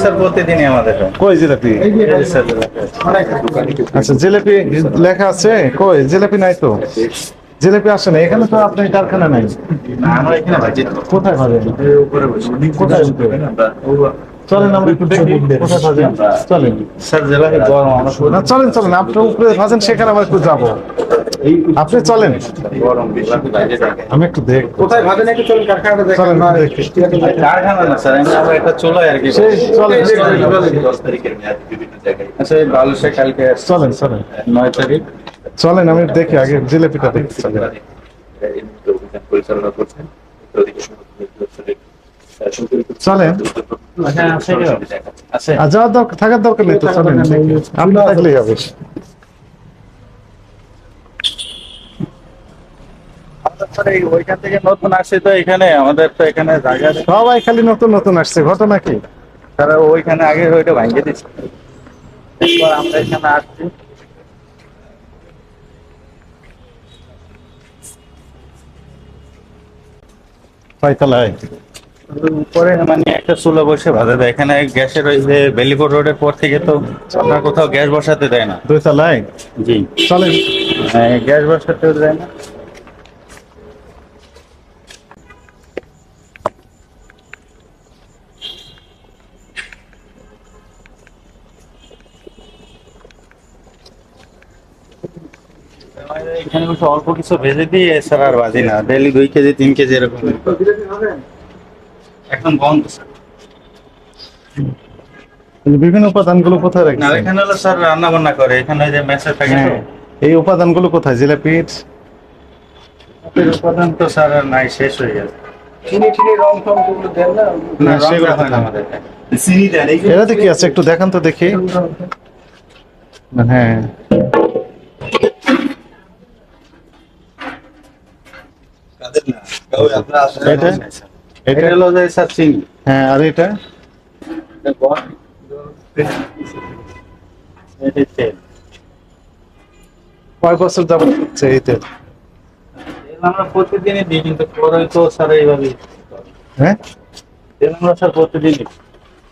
Sir প্রতিদিনই আমাদের হয়। কই জিলাপি? এই যে স্যার লেখা আছে। আচ্ছা জিলাপি লেখা আছে, কই জিলাপি নাই তো, জিলাপি আসে না এখানে তো, আপনার কারখানা নাই। না, আমরা এখানে বাজি কোথায় ভাজেন? উপরে বসে কোথায় উপরে? চলেন আমরা একটু দেখি কোথায় ভাজেন, চলেন। স্যার জেলাপি গরম আমরা না চলেন চলেন, আপনি উপরে ভাজেন সেখানে আমরা একটু যাবো, আপনি চলেন। গরম জেলাপি বাইরে থাকে। আমি একটু দেখ কোথায় ভাবেন একটু চলুন কারখানাটা চলেন দেখেন। দেখি। কারখানা না স্যার, আমরা একটা চুলায় আর কি। সেই চলেন চলেন, চলেন। 10 তারিখের মেয়াদ বিভিন্ন জায়গায়। আচ্ছা এই বালুশা কালকে চলেন চলেন 9 তারিখ চলেন, আমি দেখি আগে জিলাপিটা দেখি চলেন। এই মুহূর্তে অভিযান পরিচালনা করছেন। চলেন। হ্যাঁ আছে কি আছে। আর যাওয়ার দরকার, থাকার দরকার নেই তো, চলেন আপনি থাকলেই হবে। আমাদের স্যার এই ওইখান থেকে নতুন আসছে তো এখানে, আমাদের তো এখানে জায়গা নেই। সবাই খালি নতুন নতুন আসছে, ঘটনা কি? তারা ওইখানে আগে ওইটা ভাঙিয়ে দিচ্ছে, এরপর আমরা এখানে আসছি। কয়তলায়? উপরে মানে একটা চুলা বসে ভাজা দেয়, এখানে গ্যাসের ওই যে বেলিপুর রোডের পর থেকে তো আপনার কোথাও গ্যাস বসাতে দেয় না। 2 তলায়? জি চলেন। গ্যাস বসাতে দেয় না। আমাদের এখানে বসে অল্প কিছু ভেজে দিয়ে এছাড়া আর বাজি না, ডেলি 2 কেজি 3 কেজি এরকম একদম বন্ধ স্যার। বিভিন্ন উপাদানগুলো কোথায় না রাখছেন? এখানে হলো স্যার রান্না বান্না করে, এখানে ওই যে মেসে থাকে তো। হ্যাঁ, এই উপাদানগুলো কোথায় জিলাপির? আপনার উপাদান তো স্যার আর নাই, শেষ হয়ে গেছে। চিনি টিনি রং টং যেগুলো দেন না না না, সেগুলো সেগুলো হয় না কোথায়? আমাদের চিনি দেন এই এটাতে কি আছে একটু দেখান তো দেখি। হ্যাঁ কাদের না কেউ আপনারা আসলে এটা? এটা এটা? হলো যে স্যার চিনি। হ্যাঁ, আর এটা? এটা তেল। কয় বছর যাবত হচ্ছে এই তেল? তেল আমরা প্রতিদিনই দিই, কিন্তু পরে তো স্যার এইভাবে হ্যাঁ, তেল আমরা স্যার প্রতিদিনই দিই।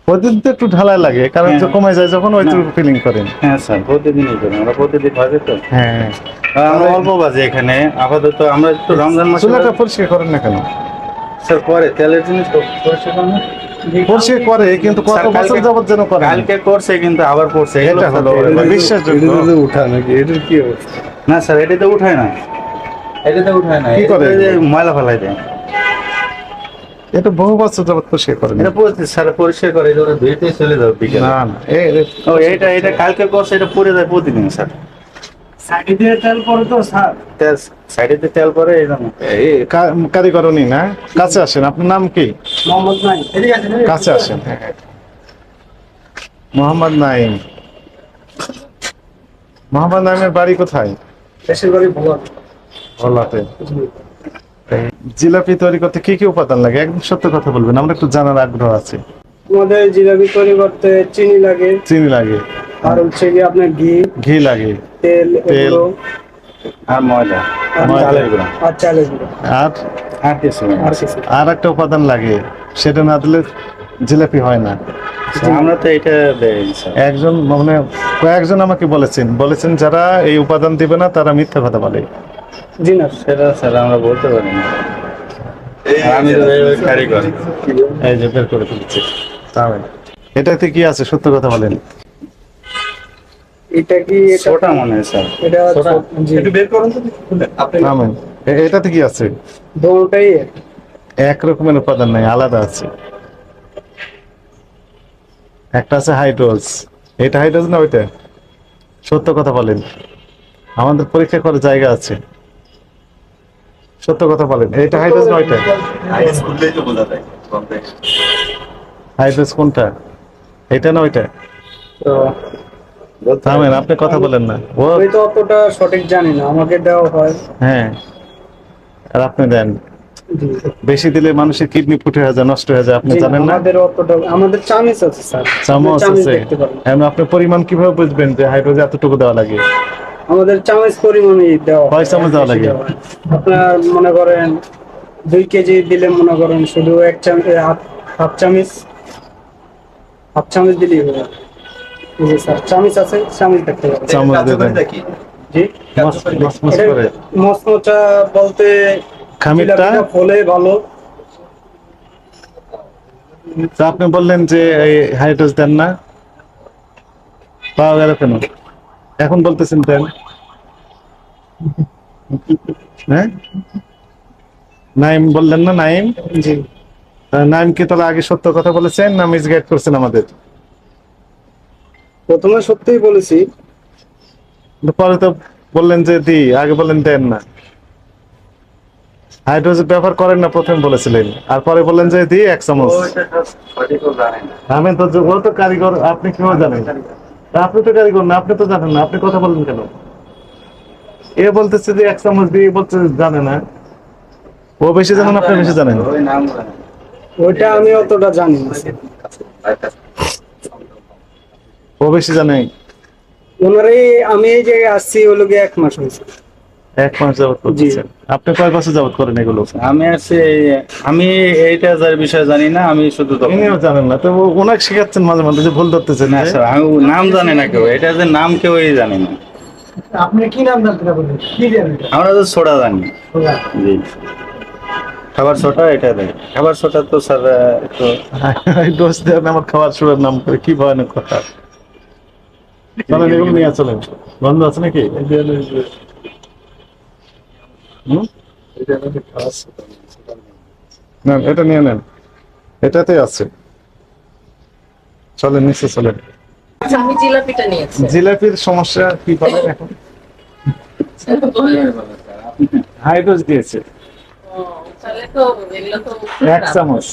প্রতিদিন তো একটু ঢালাই লাগে, কারণ হ্যাঁ। কমে যায় যখন ওইটুকু ফিলিং করেন। হ্যাঁ স্যার প্রতিদিনই করি, আমরা প্রতিদিন বাজে তো। হ্যাঁ, আমরা অল্প বাজে এখানে আপাতত, আমরা একটু রমজান মাসে চুলাটা পরিষ্কার করেন না কেন? স্যার পরে তেলের জিনিস তো পরিষ্কার করুন না। পরিষ্কার করে, কিন্তু কত স্যার, বছর কালকে- যাবত যেন করেন? কালকে করছে কিন্তু আবার করছে, এগুলো এটা হলো স্যার বিশ্বাসযোগ্য। উঠা নাকি এটার কি অবস্থা? না স্যার এটাতে উঠায় না, এটাতে উঠায় না। কি করে এটাতে যে এগুলো? ময়লা ফেলাই দেয়। এটা বহু বছর যাবত পরিষ্কার করেন? এটা স্যার পরিষ্কার করে, এটা ওরা ধুইতে চলে যাবে বিকেলে। না না, ও এটা এটা কালকে করছে, এটা পরে যায় প্রতিদিন স্যার। সাইডে দিয়ে তেল পরে তো স্যার। তেল সাইডেতে তেল পরে এই জন্য। কারিগরনি না, কাছে আসেন। আপনার নাম কি? মোহাম্মদ নাই এদিকে আসেন, এদিকে কাছে আসেন। মোহাম্মদ নাইম। মোহাম্মদ নাইমের বাড়ি কোথায়? দেশের বাড়ি ভোলা। ভোলাতে। জিলাপি তৈরি করতে কি কি উপাদান লাগে একদম সত্য কথা বলবেন, আমরা একটু জানার আগ্রহ আছে। আমাদের জিলাপি তৈরি করতে চিনি লাগে, চিনি লাগে, আর হচ্ছে কি আপনার ঘি, ঘি লাগে, তেল, তেল, এগুলো, আর ময়দা, আর ময়দা। চালের গুঁড়া, আর চালের গুঁড়ো, আর আর কিছু না। আর কিছু। আর একটা উপাদান লাগে, সেটা না দিলে জিলাপি হয় না। আমরা তো এটা দেই স্যার। একজন মানে কয়েকজন আমাকে বলেছেন যারা এই উপাদান দিবে না তারা মিথ্যা কথা বলে। জি না। সেটা স্যার আমরা বলতে পারি না, আমি তো এই কারিগর। এই যে বের করে ফেলছে, তাহলে এটাতে কি আছে সত্য কথা বলেন। এটা কি এটা ছোটা মনে হয় স্যার। এটা ছোটা? জি। একটু বের করুন তো আপনি। নামেন। এটাতে কি আছে? দুটোটাই এক রকমের উপাদান নাই, আলাদা আছে। একটা আছে হাইড্রোজ, এটা হাইড্রোজ না ওইটা? সত্য কথা বলেন, আমাদের পরীক্ষা করার জায়গা আছে। সত্য কথা বলেন, এটা হাইড্রোজ না ওইটা? আইস খুললেই তো বোঝা যায়। হাইড্রোজ কোনটা, এটা না ওইটা? তো থামেন, আপনি কথা বলেন না। ও আমি তো অতটা সঠিক জানি না, আমাকে দেওয়া হয়। হ্যাঁ, আর আপনি দেন। জি। বেশি দিলে মানুষের কিডনি ফুটে হয়ে যায়, নষ্ট হয়ে যায়, আপনি জি না, জানেন না? আমাদের অতটা, আমাদের চামিচ আছে স্যার। চামচ চামিচ আছে, দেখতে পারেন। এখন আপনি পরিমাণ কিভাবে বুঝবেন যে হাইড্রোজ এতটুকু দেওয়া লাগে? আমাদের চামিচ পরিমাণে দেওয়া হয়। কয় চামচ দেওয়া লাগে? আপনার মনে করেন 2 কেজি দিলে মনে করেন শুধু 1 চামচ, হাফ চামচ হাফ চামচ দিলেই হবে। এই যে স্যার চামচ আছে, চামচ দেখতে পাবেন। চামচ দিয়ে দেন। জি, মসমস এটা করে মচমচা বলতে খামিরটা? জিলাপিটা ফলে ভালো। তো আপনি বললেন যে এই হাইড্রোজ দেন না, পাওয়া গেল কেন এখন বলতেছেন দেন? হ্যাঁ, নাইম বললেন না? নাইম, জি, নাইম কি তাহলে আগে সত্য কথা বলেছেন না মিসগাইড করছেন আমাদের? প্রথমে সত্যিই বলেছি। কিন্তু পরে তো বললেন যে দি, আগে বললেন দেন না। হাইড্রোজ ব্যবহার করেন না প্রথমে বলেছিলেন, আর পরে বললেন যে দি 1 চামচ। আমি তো ও তো কারিগর, আপনি কিভাবে জানেন? আপনি তো কারিগর না, আপনি তো জানেন না, আপনি কথা বলেন কেন? এ বলতেছে যে 1 চামচ দিয়ে, বলতে জানে না। ও বেশি জানেন, আপনি বেশি জানেন। ওইটা আমি অতটা জানি না। ও বেশি জানে। ওনারে আমি এই জায়গায় আসছি হলো গিয়ে 1 মাস হয়েছে। 1 মাস যাবত করতেছেন? আপনি কয় বছর যাবত করেন এগুলো? আমি আছি, আমি এইটা যার বিষয়ে জানি না, আমি শুধু দোকান। ইনিও জানেন না, তো ওনাকে শেখাচ্ছেন মাঝে মাঝে যে ভুল ধরতেছেন। না স্যার, আমি নাম জানি না কেউ, এটা যে নাম কেউই জানি না। আপনি কি নাম জানতে পারবেন? কি জানেন? আমরা তো ছোটা জানি। জি, খাবার ছোটা, এটা দেয় খাবার ছোটা তো স্যার। তো ডোজ দেন আমার খাবার শুরুর নাম করে, কি ভয়ানক কথা। চলেন এগুলো নিয়ে চলেন। বন্ধ আছে নাকি? হুম? না, এটা নিয়ে নেন, এটাতে আছে। চলেন নিচে চলেন। আচ্ছা, আমি জিলাপিটা নিয়েছি। জিলাপির সমস্যা কি বলেন এখন? হাইড্রোজ দিয়েছে ও, তাহলে তো এগুলো তো 1 চামচ।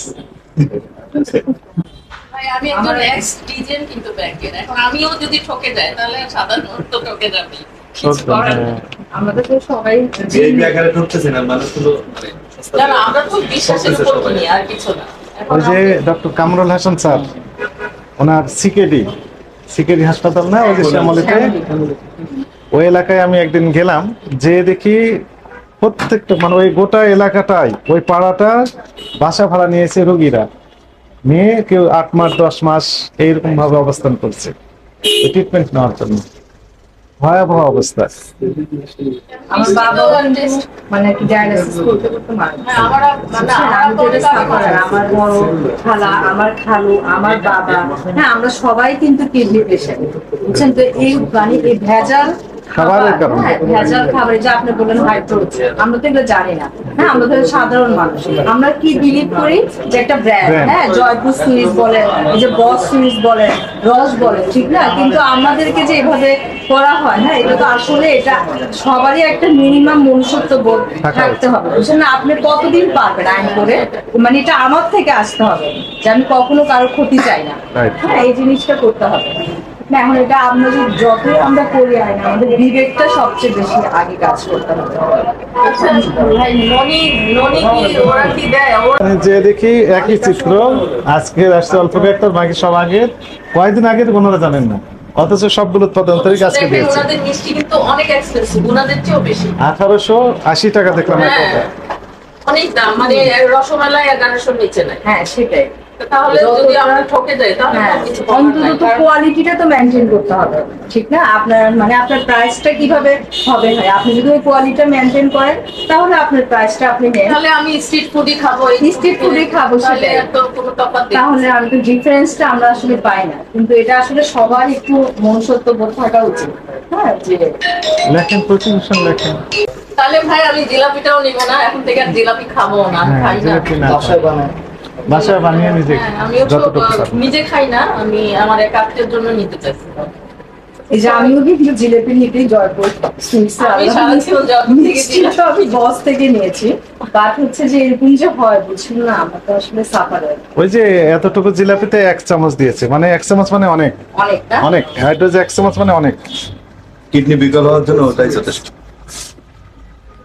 ভাই, আমি একজন এক্স ডিজেন কিন্তু ব্যাংকের, এখন আমিও যদি ঠকে যাই তাহলে সাধারণ মানুষ তো ঠকে যাবে। কিছু করার নেই। আমাদের তো সবাই এই ব্যাপারে ঢুকতেছে না মানুষগুলো, মানে না, না, আমরা তো বিশ্বাসের উপর কিনি, আর কিছু না। এখন ওই যে আমি- ডক্টর কামরুল হাসান স্যার, ওনার সিকেডি হাসপাতাল না, ওই যে শ্যামলীতে, ওই এলাকায় আমি একদিন গেলাম, যে দেখি প্রত্যেকটা মানে ওই গোটা এলাকাটাই, ওই পাড়াটা বাসা ভাড়া নিয়েছে রোগীরা, নিয়ে কেউ 8 মাস 10 মাস এইরকম ভাবে অবস্থান করছে ট্রিটমেন্ট নেওয়ার জন্য। ভয়াবহ অবস্থা। আমার বাবা মানে কি ডায়ালিসিস করতে করতে মারা গেছে। হ্যাঁ, মানে আমি তো এটা সাফার, আমার বড় খালা, আমার খালু, আমার বাবা, হ্যাঁ আমরা সবাই কিন্তু কিডনি পেশেন্ট, বুঝছেন তো। এই মানে এই ভেজাল খাবারের কারণে। হ্যাঁ, ভেজাল খাবার, যে আপনি বললেন হাইড্রোজ, আমরা তো এগুলো জানি না। হ্যাঁ, আমরা তো সাধারণ মানুষ, আমরা কি বিলিভ করি যে একটা ব্র্যান্ড, হ্যাঁ, জয়পুর সুইস বলে, এই যে বস সুইস বলে, রস বলে, ঠিক না? কিন্তু আমাদেরকে যে এভাবে করা হয়, হ্যাঁ, এটা তো আসলে এটা সবারই একটা মিনিমাম মনুষ্যত্ব বোধ থাকতে হবে, বুঝছেন না? আপনি কতদিন পারবেন আইন করে, মানে এটা আমার থেকে আসতে হবে যে আমি কখনো কারো ক্ষতি চাই না, Right. হ্যাঁ, এই জিনিসটা করতে হবে না। এখন এটা আমরা যতই আমরা করি আইন, আমাদের বিবেকটা সবচেয়ে বেশি আগে কাজ করতে হবে। আচ্ছা, ভাই, ননি ননি কি ওরা কি দেয়? মানে যে দেখি একই চিত্র, আজকে আসছে অল্প একটা, বাকি সব আগে কয়েকদিন আগে ওনারা জানেন না, অথচ সবগুলো উৎপাদন তারিখ আজকে দেখেন, দিয়েছে। ওনাদের মিষ্টি কিন্তু অনেক এক্সপেন্সিভ, ওনাদের চেয়েও বেশি। 1880 টাকা দেখলাম একটা। হ্যাঁ, অনেক দাম, মানে রসমালাই 1100-র নিচে নাই। হ্যাঁ, সেটাই। তাহলে যদি আমরা ঠকে যাই তাহলে হ্যাঁ, তো কিছু করার অন্তত নাই। তো কোয়ালিটিটা তো মেনটেন করতে হবে, ঠিক না? আপনার মানে আপনার প্রাইসটা কিভাবে হবে, হয় আপনি যদি ওই কোয়ালিটিটা মেনটেন করেন তাহলে আপনার প্রাইসটা আপনি নেন। তাহলে আমি স্ট্রিট ফুডই খাবো, Street food-ই খাবো, তাহলে সেটাই। তো কোনো তফাৎ নেই। তাহলে আমি তো ডিফারেন্সটা আমরা আসলে পাই না, কিন্তু এটা আসলে সবার একটু মনুষ্যত্ব বোধ থাকা উচিত, হ্যাঁ, যে লেখেন, প্রতিষ্ঠান লেখেন। তাহলে ভাই আমি জিলাপিটাও নিব না, এখন থেকে আর জিলাপি খাবো না, আমি হ্যাঁ, খাই না। জিলাপি না, বাসায় বানায়। বাসায় বানিয়ে নিজে হ্যাঁ, আমিও তো যতটুকু পারেন। নিজে খাই না, আমি আমার এক আত্মীয়ের জন্য নিতে চাইছি। এই যে আমিও কিন্তু জিলেপি নিতেই জয়পুর সুইটসে আমি সারা জীবন জয়পুর থেকে মিষ্টিটা আমি বস থেকে নিয়েছি, বাট হচ্ছে যে এরকম যে হয় বুঝছেন না, আমরা তো আসলে সাফারার ওই যে এতটুকু জিলাপিতে 1 চামচ দিয়েছে, মানে 1 চামচ মানে অনেক, অনেক না। অনেক হাইড্রোজ 1 চামচ মানে অনেক। কিডনি বিকল হওয়ার জন্য ওটাই যথেষ্ট।